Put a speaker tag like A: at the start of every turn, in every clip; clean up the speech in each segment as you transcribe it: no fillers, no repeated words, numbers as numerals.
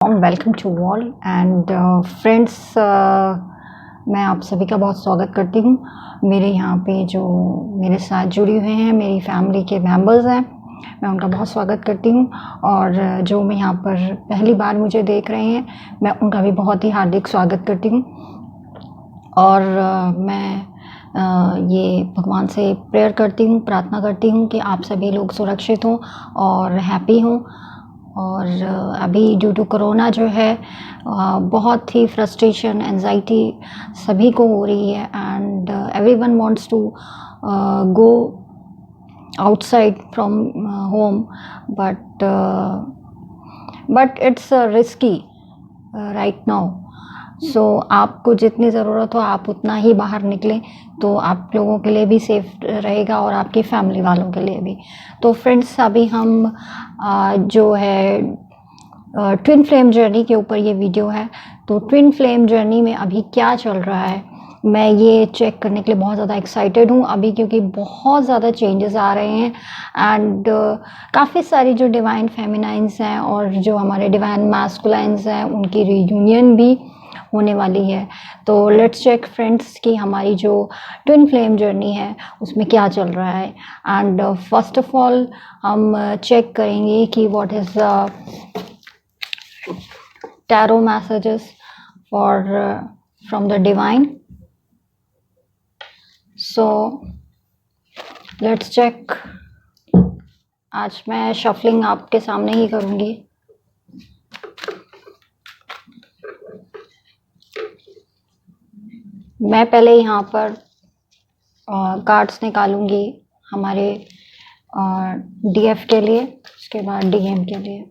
A: Warm welcome to all and friends, मैं आप सभी का बहुत स्वागत करती हूँ। मेरे यहाँ पे जो मेरे साथ जुड़े हुए हैं मेरी फैमिली के मेंबर्स हैं, मैं उनका बहुत स्वागत करती हूँ। और जो मैं यहाँ पर पहली बार मुझे देख रहे हैं, मैं उनका भी बहुत ही हार्दिक स्वागत करती हूँ। और मैं ये भगवान से प्रेयर करती हूँ, प्रार्थना करती हूँ कि आप सभी लोग सुरक्षित हों और हैप्पी हों। और अभी ड्यू टू कोरोना जो है बहुत ही फ्रस्ट्रेशन, एंजाइटी सभी को हो रही है and everyone wants to go outside from home, but it's risky right now. So आपको जितनी ज़रूरत हो आप उतना ही बाहर निकलें, तो आप लोगों के लिए भी सेफ रहेगा और आपकी फैमिली वालों के लिए भी। तो फ्रेंड्स, अभी हम जो है ट्विन फ्लेम जर्नी के ऊपर ये वीडियो है। तो ट्विन फ्लेम जर्नी में अभी क्या चल रहा है, मैं ये चेक करने के लिए बहुत ज़्यादा एक्साइटेड हूँ अभी, क्योंकि बहुत ज़्यादा चेंजेस आ रहे हैं एंड काफ़ी सारी जो डिवाइन फेमिनाइंस हैं और जो हमारे डिवाइन मैस्कुलाइंस हैं उनकी रीयूनियन भी होने वाली है। तो लेट्स चेक फ्रेंड्स कि हमारी जो ट्विन फ्लेम जर्नी है उसमें क्या चल रहा है। एंड फर्स्ट ऑफ ऑल हम चेक करेंगे कि what is tarot messages for from the divine. So let's check. आज मैं शफलिंग आपके सामने ही करूँगी। मैं पहले यहाँ पर कार्ड्स निकालूंगी हमारे डीएफ के लिए, उसके बाद डीएम के लिए।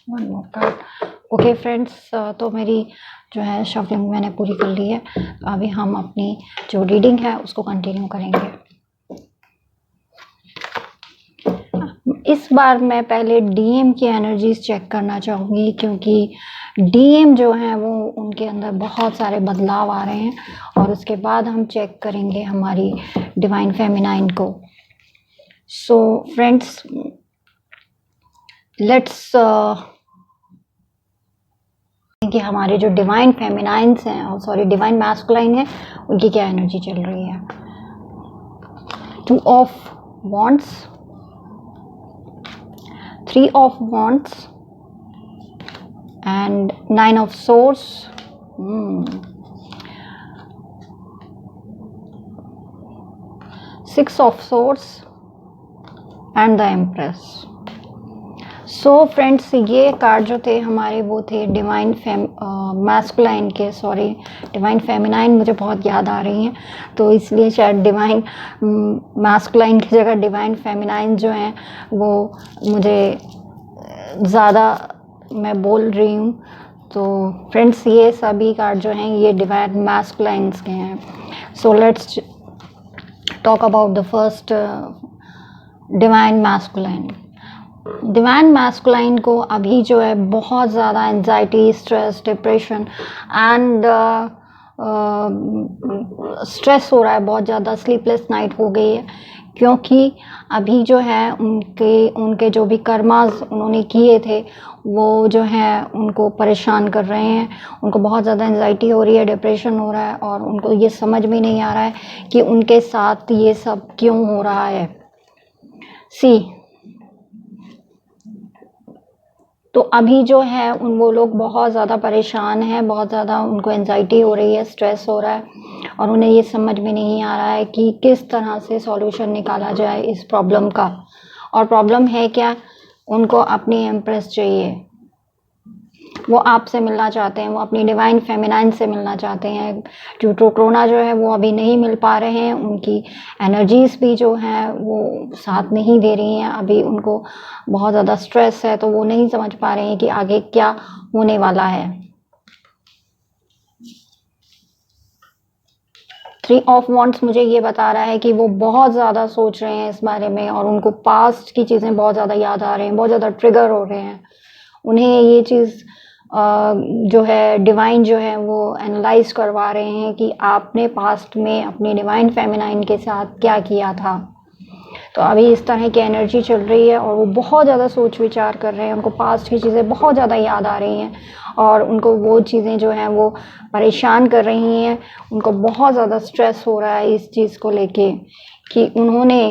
A: One more card. Okay friends, तो मेरी जो है शफलिंग मैंने पूरी कर ली है। अभी हम अपनी जो रीडिंग है उसको कंटिन्यू करेंगे। इस बार मैं पहले डीएम की एनर्जीज चेक करना चाहूँगी, क्योंकि डीएम जो है वो उनके अंदर बहुत सारे बदलाव आ रहे हैं, और उसके बाद हम चेक करेंगे हमारी डिवाइन फेमिनाइन को। सो फ्रेंड्स, लेट्स कि हमारे जो डिवाइन फेमिनाइंस हैं और सॉरी डिवाइन मैस्कुलाइन है उनकी क्या एनर्जी चल रही है। 2 of wands, 3 of wands and 9 of source, 6 of source and the empress. So friends, ये कार्ड जो थे हमारे वो थे डिवाइन मैस्कुलाइन के, सॉरी डिवाइन फेमिनाइन मुझे बहुत याद आ रही हैं, तो इसलिए शायद डिवाइन मैस्कुलाइन की जगह डिवाइन फेमिनाइन जो हैं वो मुझे ज़्यादा मैं बोल रही हूँ। तो फ्रेंड्स, ये सभी कार्ड जो हैं ये डिवाइन मैस्कुलाइंस के हैं। So let's talk about the first divine masculine. Divine masculine को अभी जो है बहुत ज़्यादा anxiety, stress, depression and stress हो रहा है, बहुत ज़्यादा स्लीपलेस नाइट हो गई है, क्योंकि अभी जो है उनके जो भी कर्मास उन्होंने किए थे वो जो है उनको परेशान कर रहे हैं। उनको बहुत ज़्यादा एंजाइटी हो रही है, डिप्रेशन हो रहा है, और उनको ये समझ में नहीं आ रहा है कि उनके साथ ये सब क्यों हो रहा है। तो अभी जो है वो लोग बहुत ज़्यादा परेशान हैं, बहुत ज़्यादा उनको एंजाइटी हो रही है, स्ट्रेस हो रहा है, और उन्हें ये समझ में नहीं आ रहा है कि किस तरह से सॉल्यूशन निकाला जाए इस प्रॉब्लम का। और प्रॉब्लम है क्या, उनको अपनी एम्प्रेस चाहिए, वो आपसे मिलना चाहते हैं, वो अपनी डिवाइन फेमिनाइन से मिलना चाहते हैं। ड्यू टू कोरोना जो है वो अभी नहीं मिल पा रहे हैं, उनकी एनर्जीज भी जो हैं वो साथ नहीं दे रही हैं। अभी उनको बहुत ज़्यादा स्ट्रेस है, तो वो नहीं समझ पा रहे हैं कि आगे क्या होने वाला है। 3 ऑफ वॉन्ड्स मुझे ये बता रहा है कि वो बहुत ज़्यादा सोच रहे हैं इस बारे में, और उनको पास्ट की चीज़ें बहुत ज़्यादा याद आ रहे हैं, बहुत ज़्यादा ट्रिगर हो रहे हैं। उन्हें ये चीज़ जो है डिवाइन जो है वो एनालाइज करवा रहे हैं कि आपने पास्ट में अपनी डिवाइन फेमिनाइन के साथ क्या किया था। तो अभी इस तरह की एनर्जी चल रही है और वो बहुत ज़्यादा सोच विचार कर रहे हैं, उनको पास्ट की चीज़ें बहुत ज़्यादा याद आ रही हैं और उनको वो चीज़ें जो हैं वो परेशान कर रही हैं। उनको बहुत ज़्यादा स्ट्रेस हो रहा है इस चीज़ को लेके कि उन्होंने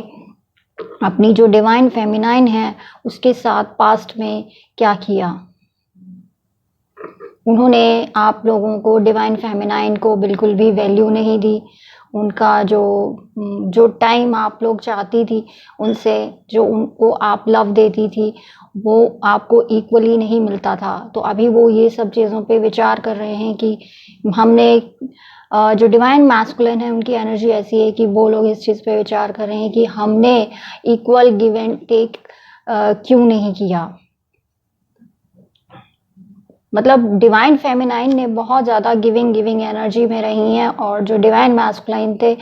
A: अपनी जो डिवाइन फेमिनाइन है उसके साथ पास्ट में क्या किया। उन्होंने आप लोगों को, डिवाइन फेमिनाइन को, बिल्कुल भी वैल्यू नहीं दी। उनका जो टाइम आप लोग चाहती थी उनसे, जो उनको आप लव देती थी, वो आपको इक्वली नहीं मिलता था। तो अभी वो ये सब चीज़ों पे विचार कर रहे हैं कि हमने जो डिवाइन मैस्कुलिन है उनकी एनर्जी ऐसी है कि वो लोग इस चीज़ पे विचार कर रहे हैं कि हमने इक्वल गिव एंड टेक क्यों नहीं किया। मतलब डिवाइन फेमिनाइन ने बहुत ज़्यादा गिविंग एनर्जी में रही हैं, और जो डिवाइन मैस्कुलाइन थे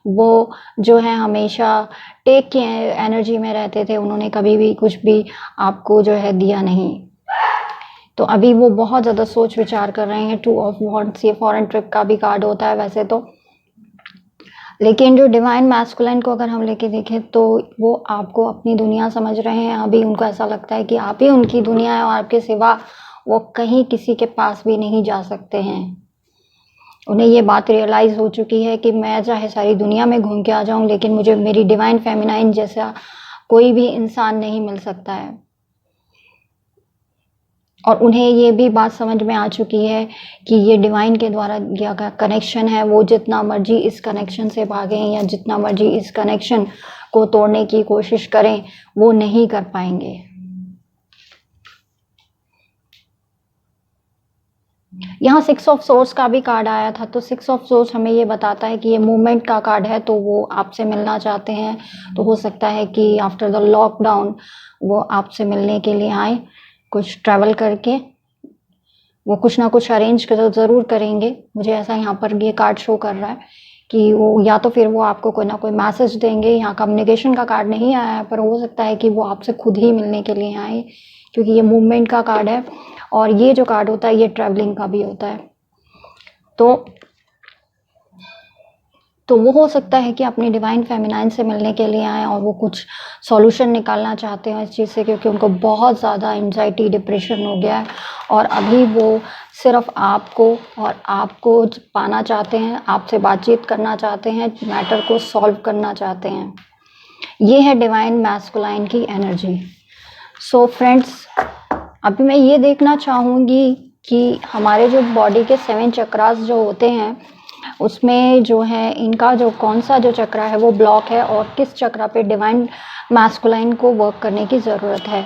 A: वो जो है हमेशा टेक की एनर्जी में रहते थे। उन्होंने कभी भी कुछ भी आपको जो है दिया नहीं। तो अभी वो बहुत ज़्यादा सोच विचार कर रहे हैं। 2 ऑफ वॉन्ड्स ये फॉरेन ट्रिप का भी कार्ड होता है वैसे तो, लेकिन जो डिवाइन मैस्कुलाइन को अगर हम लेके देखें तो वो आपको अपनी दुनिया समझ रहे हैं। अभी उनको ऐसा लगता है कि आप ही उनकी दुनिया है और आपके सिवा वो कहीं किसी के पास भी नहीं जा सकते हैं। उन्हें ये बात रियलाइज़ हो चुकी है कि मैं चाहे सारी दुनिया में घूम के आ जाऊं, लेकिन मुझे मेरी डिवाइन फेमिनाइन जैसा कोई भी इंसान नहीं मिल सकता है। और उन्हें ये भी बात समझ में आ चुकी है कि ये डिवाइन के द्वारा दिया गया कनेक्शन है। वो जितना मर्जी इस कनेक्शन से भागें या जितना मर्जी इस कनेक्शन को तोड़ने की कोशिश करें, वो नहीं कर पाएंगे। यहाँ 6 ऑफ सोर्स का भी कार्ड आया था, तो 6 ऑफ सोर्स हमें ये बताता है कि ये मूवमेंट का कार्ड है। तो वो आपसे मिलना चाहते हैं, तो हो सकता है कि आफ्टर द लॉकडाउन वो आपसे मिलने के लिए आए, कुछ ट्रैवल करके वो कुछ ना कुछ अरेंज ज़रूर करेंगे। मुझे ऐसा यहाँ पर ये कार्ड शो कर रहा है कि वो या तो फिर वो आपको कोई ना कोई मैसेज देंगे। यहाँ कम्युनिकेशन का कार्ड नहीं आया है, पर हो सकता है कि वो आपसे खुद ही मिलने के लिए आए, क्योंकि ये मूवमेंट का कार्ड है और ये जो कार्ड होता है ये ट्रैवलिंग का भी होता है। तो वो हो सकता है कि अपनी डिवाइन फेमिनाइन से मिलने के लिए आए और वो कुछ सॉल्यूशन निकालना चाहते हैं इस चीज़ से, क्योंकि उनको बहुत ज़्यादा एंजाइटी, डिप्रेशन हो गया है और अभी वो सिर्फ आपको पाना चाहते हैं, आपसे बातचीत करना चाहते हैं, मैटर को सॉल्व करना चाहते हैं। ये है डिवाइन मैस्कुलाइन की एनर्जी। सो फ्रेंड्स, अभी मैं ये देखना चाहूँगी कि हमारे जो बॉडी के 7 चक्रास जो होते हैं उसमें जो है इनका जो कौन सा जो चक्रा है वो ब्लॉक है और किस चक्रा पे डिवाइन मैस्कुलाइन को वर्क करने की ज़रूरत है।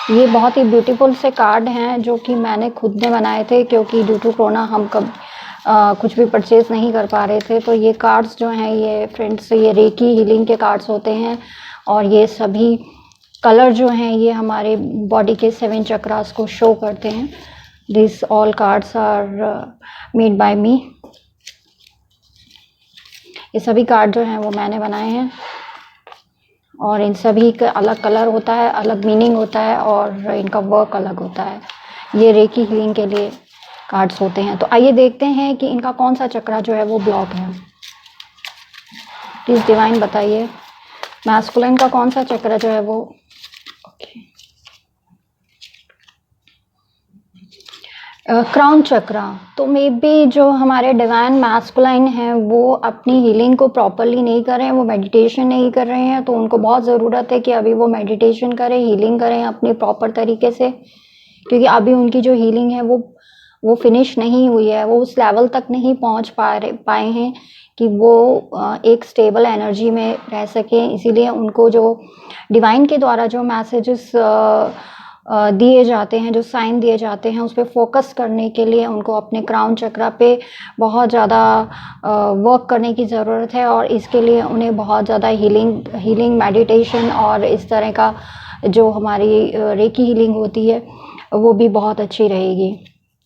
A: ये बहुत ही ब्यूटीफुल से कार्ड हैं जो कि मैंने खुद ने बनाए थे, क्योंकि ड्यू टू कोरोना हम कुछ भी परचेज़ नहीं कर पा रहे थे। तो ये कार्ड्स जो हैं ये फ्रेंड्स, ये रेकी हीलिंग के कार्ड्स होते हैं और ये सभी कलर जो हैं ये हमारे बॉडी के 7 चक्रास को शो करते हैं। This all cards are made by me. ये सभी कार्ड जो हैं वो मैंने बनाए हैं और इन सभी का अलग कलर होता है, अलग मीनिंग होता है और इनका वर्क अलग होता है। ये रेकी हीलिंग के लिए कार्ड्स होते हैं। तो आइए देखते हैं कि इनका कौन सा चक्रा जो है वो ब्लॉक है। प्लीज़ डिवाइन बताइए, मैस्कुलाइन का कौन सा चक्रा जो है वो क्राउन चक्रा। तो मे बी जो हमारे डिवाइन मैस्कुलाइन हैं वो अपनी हीलिंग को प्रॉपरली नहीं कर रहे हैं, वो मेडिटेशन नहीं कर रहे हैं। तो उनको बहुत ज़रूरत है कि अभी वो मेडिटेशन करें, हीलिंग करें अपनी प्रॉपर तरीके से, क्योंकि अभी उनकी जो हीलिंग है वो फिनिश नहीं हुई है, वो उस लेवल तक नहीं पहुंच पाए हैं कि वो एक स्टेबल एनर्जी में रह सकें। इसीलिए उनको जो डिवाइन के द्वारा जो मैसेजेस दिए जाते हैं, जो साइन दिए जाते हैं, उस पर फोकस करने के लिए उनको अपने क्राउन चक्रा पे बहुत ज़्यादा वर्क करने की ज़रूरत है। और इसके लिए उन्हें बहुत ज़्यादा हीलिंग मेडिटेशन और इस तरह का जो हमारी रेकी हीलिंग होती है वो भी बहुत अच्छी रहेगी।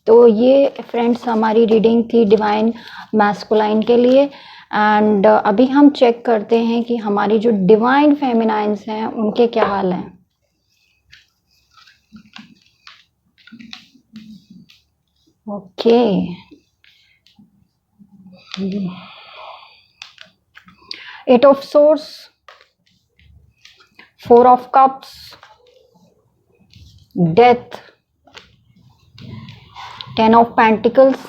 A: तो ये फ्रेंड्स हमारी रीडिंग थी डिवाइन मैस्कुलाइन के लिए। एंड अभी हम चेक करते हैं कि हमारी जो डिवाइन फेमिनाइंस हैं उनके क्या हाल हैं। Okay, eight of swords, 4 of cups, death, 10 of pentacles,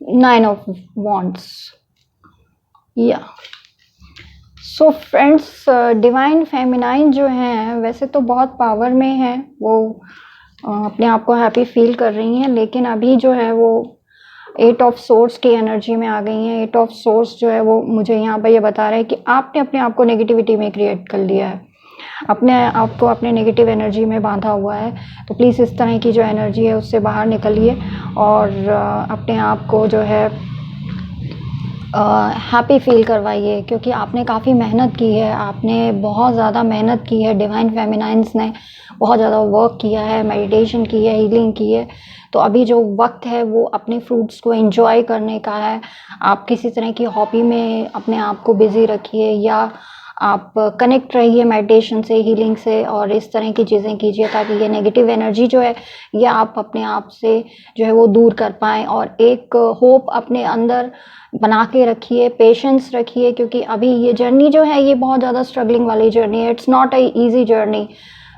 A: 9 of wands. या सो फ्रेंड्स, डिवाइन फेमिनाइन जो हैं वैसे तो बहुत पावर में है, वो अपने आप को हैप्पी फील कर रही हैं, लेकिन अभी जो है वो 8 ऑफ सोर्स की एनर्जी में आ गई हैं। 8 ऑफ सोर्स जो है वो मुझे यहाँ पर ये बता रहा है कि आपने अपने आप को नेगेटिविटी में क्रिएट कर लिया है, अपने आप को अपने नेगेटिव एनर्जी में बांधा हुआ है। तो प्लीज़ इस तरह की जो एनर्जी है उससे बाहर निकलिए और अपने आप को जो है हैप्पी फील करवाइए, क्योंकि आपने काफ़ी मेहनत की है, आपने बहुत ज़्यादा मेहनत की है। डिवाइन फेमिनाइंस ने बहुत ज़्यादा वर्क किया है, मेडिटेशन की है, हीलिंग की है। तो अभी जो वक्त है वो अपने फ्रूट्स को एंजॉय करने का है। आप किसी तरह की हॉबी में अपने आप को बिज़ी रखिए, या आप कनेक्ट रहिए मेडिटेशन से, हीलिंग से, और इस तरह की चीज़ें कीजिए ताकि ये नेगेटिव एनर्जी जो है ये आप अपने आप से जो है वो दूर कर पाएँ। और एक होप अपने अंदर बना के रखिए, पेशेंस रखिए, क्योंकि अभी ये जर्नी जो है ये बहुत ज़्यादा स्ट्रगलिंग वाली जर्नी है। It's not a easy journey.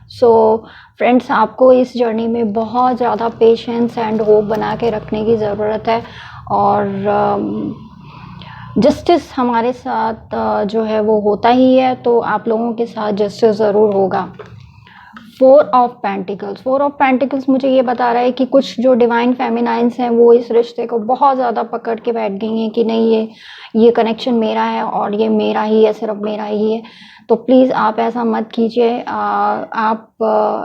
A: So friends, आपको इस जर्नी में बहुत ज़्यादा पेशेंस एंड होप बना के रखने की ज़रूरत है। और जस्टिस हमारे साथ जो है वो होता ही है, तो आप लोगों के साथ जस्टिस ज़रूर होगा। 4 ऑफ पेंटिकल्स, 4 ऑफ पेंटिकल्स मुझे ये बता रहा है कि कुछ जो डिवाइन फेमिनाइंस हैं वो इस रिश्ते को बहुत ज़्यादा पकड़ के बैठ गई हैं कि नहीं, ये कनेक्शन मेरा है और ये मेरा ही है, सिर्फ मेरा ही है। तो प्लीज़ आप ऐसा मत कीजिए। आप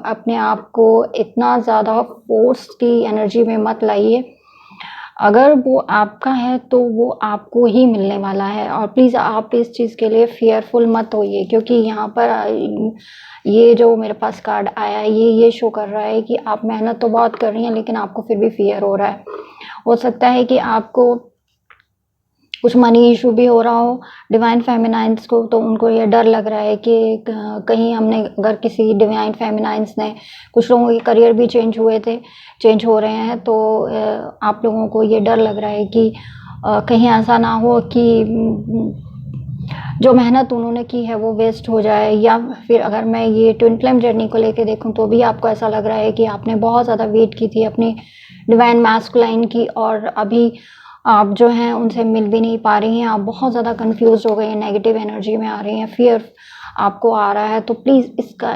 A: अपने आप को इतना ज़्यादा फोर्स की एनर्जी में मत लाइए। अगर वो आपका है तो वो आपको ही मिलने वाला है। और प्लीज़ आप इस चीज़ के लिए फियरफुल मत होइए, क्योंकि यहाँ पर ये जो मेरे पास कार्ड आया है ये शो कर रहा है कि आप मेहनत तो बहुत कर रही हैं लेकिन आपको फिर भी फियर हो रहा है। हो सकता है कि आपको कुछ मनी इशू भी हो रहा हो डिवाइन फेमिनाइंस को, तो उनको ये डर लग रहा है कि कहीं हमने, अगर किसी डिवाइन फेमिनाइंस ने, कुछ लोगों के करियर भी चेंज हो रहे हैं, तो आप लोगों को ये डर लग रहा है कि कहीं ऐसा ना हो कि जो मेहनत उन्होंने की है वो वेस्ट हो जाए। या फिर अगर मैं ये ट्विन फ्लेम जर्नी को लेके देखूं तो भी आपको ऐसा लग रहा है कि आपने बहुत ज़्यादा वेट की थी अपनी डिवाइन मैस्कुलाइन की, और अभी आप जो हैं उनसे मिल भी नहीं पा रही हैं। आप बहुत ज़्यादा कंफ्यूज हो गई हैं, नेगेटिव एनर्जी में आ रही हैं, फियर आपको आ रहा है। तो प्लीज़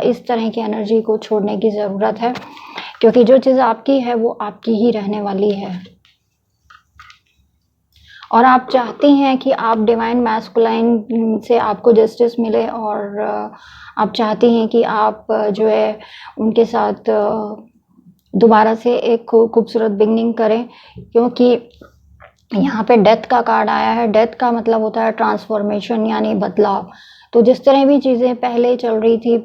A: इस तरह की एनर्जी को छोड़ने की ज़रूरत है, क्योंकि जो चीज़ आपकी है वो आपकी ही रहने वाली है। और आप चाहती हैं कि आप डिवाइन मैस्कुलाइन से आपको जस्टिस मिले, और आप चाहती हैं कि आप जो है उनके साथ दोबारा से एक खूबसूरत बिगनिंग करें, क्योंकि यहाँ पे डेथ का कार्ड आया है। डेथ का मतलब होता है ट्रांसफॉर्मेशन, यानी बदलाव। तो जिस तरह भी चीज़ें पहले चल रही थी,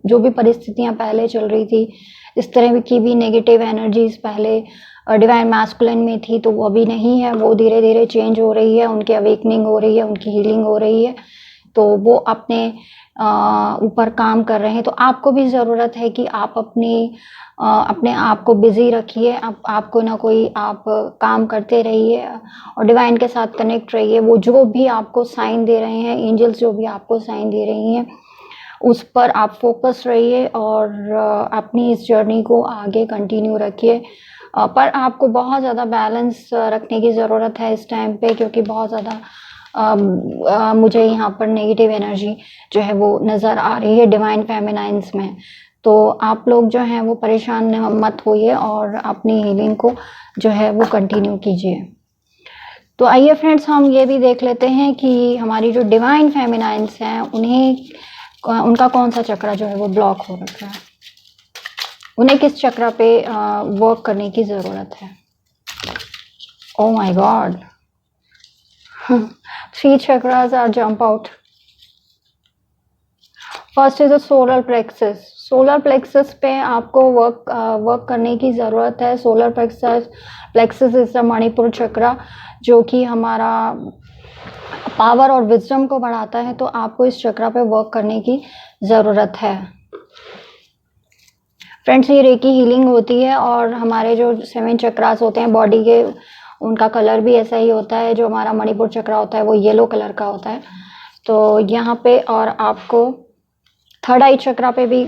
A: जो भी परिस्थितियाँ पहले चल रही थी, इस तरह की भी नेगेटिव एनर्जीज पहले डिवाइन मैस्कुलिन में थी, तो वो अभी नहीं है, वो धीरे धीरे चेंज हो रही है, उनकी अवेकनिंग हो रही है, उनकी हीलिंग हो रही है। तो वो अपने ऊपर काम कर रहे हैं। तो आपको भी ज़रूरत है कि आप अपने आप को बिज़ी रखिए, आपको ना कोई आप काम करते रहिए और डिवाइन के साथ कनेक्ट रहिए। वो जो भी आपको साइन दे रहे हैं, एंजल्स जो भी आपको साइन दे रही हैं, उस पर आप फोकस रहिए और अपनी इस जर्नी को आगे कंटिन्यू रखिए। पर आपको बहुत ज़्यादा बैलेंस रखने की ज़रूरत है इस टाइम पे, क्योंकि बहुत ज़्यादा मुझे यहाँ पर नेगेटिव एनर्जी जो है वो नज़र आ रही है डिवाइन फेमिनाइंस में। तो आप लोग जो हैं वो परेशान मत होइए और अपनी हीलिंग को जो है वो कंटिन्यू कीजिए। तो आइए फ्रेंड्स, हम ये भी देख लेते हैं कि हमारी जो डिवाइन फेमिनाइंस हैं उनका कौन सा चक्र जो है वो ब्लॉक हो रखा है, उन्हें किस चक्र पे वर्क करने की ज़रूरत है। Oh my god, 3 chakras are jump out. First is solar plexus. Solar plexus पे आपको वर्क करने की ज़रूरत है। Solar plexus is the Manipur chakra, जो कि हमारा पावर और विजडम को बढ़ाता है, तो आपको इस चक्रा पे वर्क करने की ज़रूरत है। फ्रेंड्स, ये रेकी हीलिंग होती है और हमारे जो 7 चक्रास होते हैं बॉडी के, उनका कलर भी ऐसा ही होता है। जो हमारा मणिपुर चक्रा होता है वो येलो कलर का होता है। तो यहाँ पे और आपको थर्ड आई चक्रा पे भी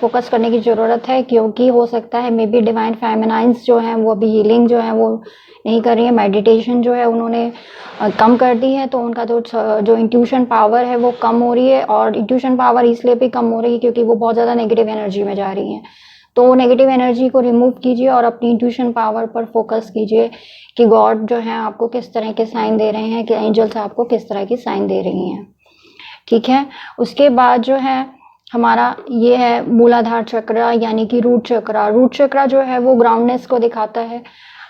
A: फोकस करने की ज़रूरत है, क्योंकि हो सकता है मे बी डिवाइन फेमिनाइंस जो हैं वो अभी हीलिंग जो है वो नहीं कर रही है, मेडिटेशन जो है उन्होंने कम कर दी है, तो उनका जो इंट्यूशन पावर है वो कम हो रही है। और इंट्यूशन पावर इसलिए भी कम हो रही है क्योंकि वो बहुत ज़्यादा नेगेटिव एनर्जी में जा रही हैं। तो नेगेटिव एनर्जी को रिमूव कीजिए और अपनी इंट्यूशन पावर पर फोकस कीजिए कि गॉड जो है आपको किस तरह के साइन दे रहे हैं, कि एंजल्स आपको किस तरह की साइन दे रही हैं। ठीक है। उसके बाद जो है हमारा ये है मूलाधार चक्र, यानी कि रूट चक्रा। रूट चक्रा जो है वो ग्राउंडनेस को दिखाता है।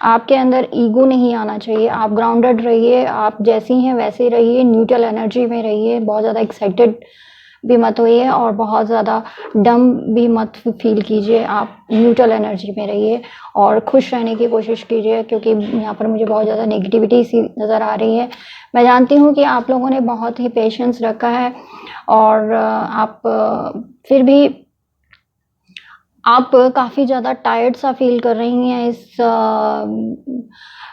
A: आपके अंदर ईगो नहीं आना चाहिए, आप ग्राउंडेड रहिए, आप जैसी हैं वैसे रहिए, न्यूट्रल एनर्जी में रहिए, बहुत ज़्यादा एक्साइटेड भी मत होइए और बहुत ज़्यादा डम भी मत फील कीजिए। आप न्यूट्रल एनर्जी में रहिए और खुश रहने की कोशिश कीजिए, क्योंकि यहाँ पर मुझे बहुत ज़्यादा नेगेटिविटी सी नज़र आ रही है। मैं जानती हूँ कि आप लोगों ने बहुत ही पेशेंस रखा है और आप फिर भी आप काफ़ी ज़्यादा टायर्ड सा फील कर रही हैं इस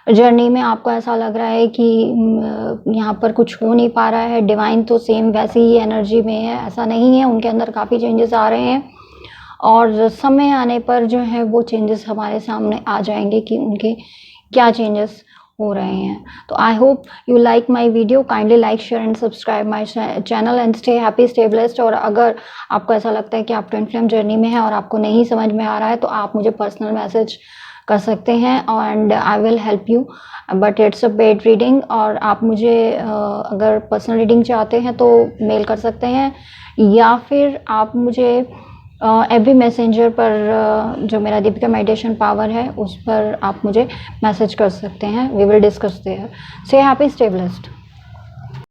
A: जर्नी में। आपको ऐसा लग रहा है कि यहाँ पर कुछ हो नहीं पा रहा है। डिवाइन तो सेम वैसी ही एनर्जी में है, ऐसा नहीं है, उनके अंदर काफ़ी चेंजेस आ रहे हैं और समय आने पर जो है वो चेंजेस हमारे सामने आ जाएंगे कि उनके क्या चेंजेस हो रहे हैं। तो I hope you like my video, kindly like share and subscribe my channel and stay happy, stay blessed. और अगर आपको ऐसा लगता है कि आप ट्विन फ्लेम जर्नी में हैं और आपको नहीं समझ में आ रहा है, तो आप मुझे पर्सनल मैसेज कर सकते हैं and I will help you, but it's a paid reading. और आप मुझे अगर पर्सनल रीडिंग चाहते हैं तो मेल कर सकते हैं, या फिर आप मुझे एफबी मैसेंजर पर जो मेरा दीपिका मेडिटेशन पावर है उस पर आप मुझे मैसेज कर सकते हैं। We will discuss there. Stay happy, stay blessed.